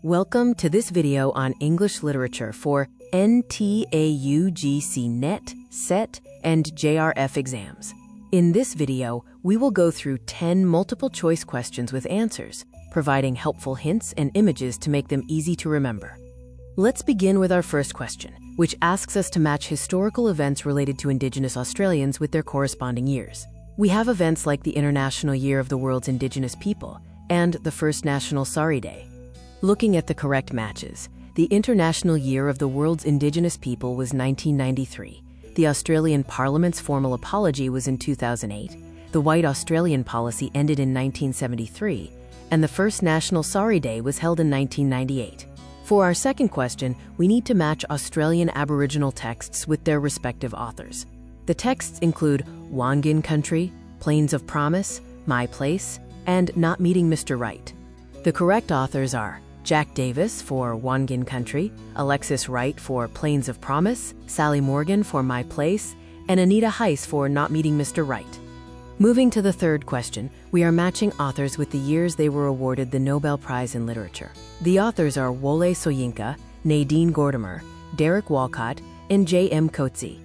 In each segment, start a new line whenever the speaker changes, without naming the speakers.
Welcome to this video on English literature for NTAUGC NET, SET, and JRF exams. In this video, we will go through 10 multiple-choice questions with answers, providing helpful hints and images to make them easy to remember. Let's begin with our first question, which asks us to match historical events related to Indigenous Australians with their corresponding years. We have events like the International Year of the World's Indigenous People and the first National Sorry Day. Looking at the correct matches, the International Year of the World's Indigenous People was 1993, the Australian Parliament's formal apology was in 2008, the White Australian policy ended in 1973, and the first National Sorry Day was held in 1998. For our second question, we need to match Australian Aboriginal texts with their respective authors. The texts include Wangin Country, Plains of Promise, My Place, and Not Meeting Mr. Right. The correct authors are Jack Davis for Wangin Country, Alexis Wright for Plains of Promise, Sally Morgan for My Place, and Anita Heiss for Not Meeting Mr. Right. Moving to the third question, we are matching authors with the years they were awarded the Nobel Prize in Literature. The authors are Wole Soyinka, Nadine Gordimer, Derek Walcott, and J.M. Coetzee.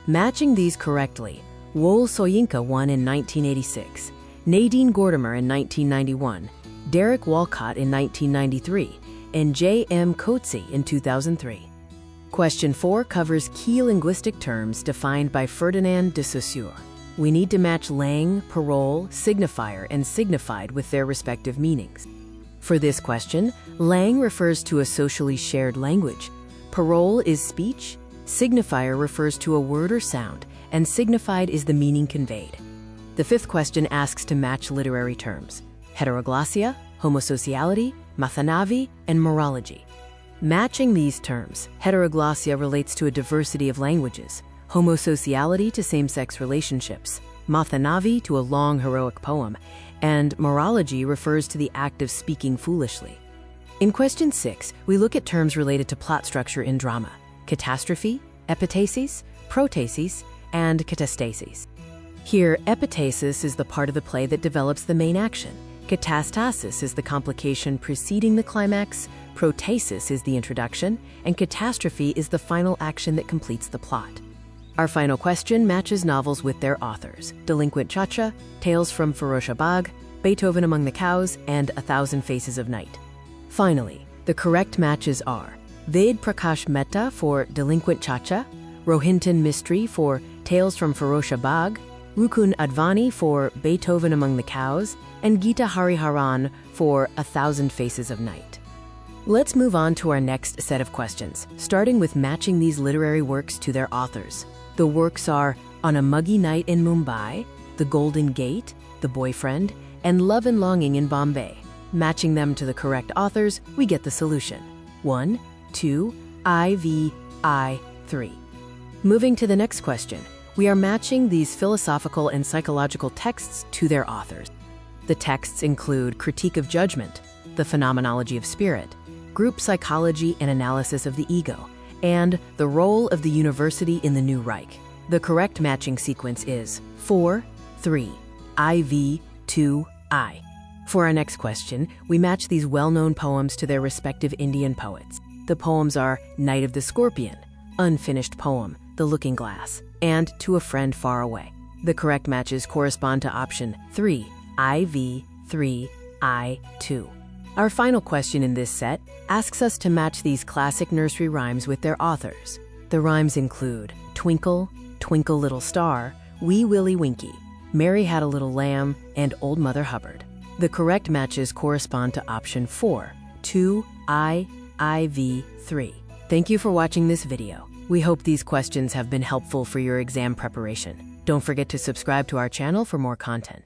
Matching these correctly, Wole Soyinka won in 1986, Nadine Gordimer in 1991, Derek Walcott in 1993, and J.M. Coetzee in 2003. Question 4 covers key linguistic terms defined by Ferdinand de Saussure. We need to match lang, parole, signifier, and signified with their respective meanings. For this question, lang refers to a socially shared language, parole is speech, signifier refers to a word or sound, and signified is the meaning conveyed. The fifth question asks to match literary terms: heteroglossia, homosociality, mathanavi, and morology. Matching these terms, heteroglossia relates to a diversity of languages, homosociality to same-sex relationships, mathanavi to a long heroic poem, and morology refers to the act of speaking foolishly. In question 6, we look at terms related to plot structure in drama: catastrophe, epitasis, protasis, and katastasis. Here, epitasis is the part of the play that develops the main action. Katastasis is the complication preceding the climax, protasis is the introduction, and catastrophe is the final action that completes the plot. Our final question matches novels with their authors: Delinquent Chacha, Tales from Firozhabad, Beethoven Among the Cows, and A Thousand Faces of Night. Finally, the correct matches are Ved Prakash Mehta for Delinquent Chacha, Rohinton Mistry for Tales from Firozhabad, Rukun Advani for Beethoven Among the Cows, and Geeta Hariharan for A Thousand Faces of Night. Let's move on to our next set of questions, starting with matching these literary works to their authors. The works are On a Muggy Night in Mumbai, The Golden Gate, The Boyfriend, and Love and Longing in Bombay. Matching them to the correct authors, we get the solution: 1, 2, IV, I, 3. Moving to the next question, we are matching these philosophical and psychological texts to their authors. The texts include Critique of Judgment, The Phenomenology of Spirit, Group Psychology and Analysis of the Ego, and The Role of the University in the New Reich. The correct matching sequence is 4, 3, IV, 2, I. For our next question, we match these well-known poems to their respective Indian poets. The poems are Night of the Scorpion, Unfinished Poem, The Looking Glass, and To a Friend Far Away. The correct matches correspond to option 3, IV, 3, I, 2. Our final question in this set asks us to match these classic nursery rhymes with their authors. The rhymes include Twinkle, Twinkle Little Star, Wee Willie Winkie, Mary Had a Little Lamb, and Old Mother Hubbard. The correct matches correspond to option 4, 2, I, IV, 3. Thank you for watching this video. We hope these questions have been helpful for your exam preparation. Don't forget to subscribe to our channel for more content.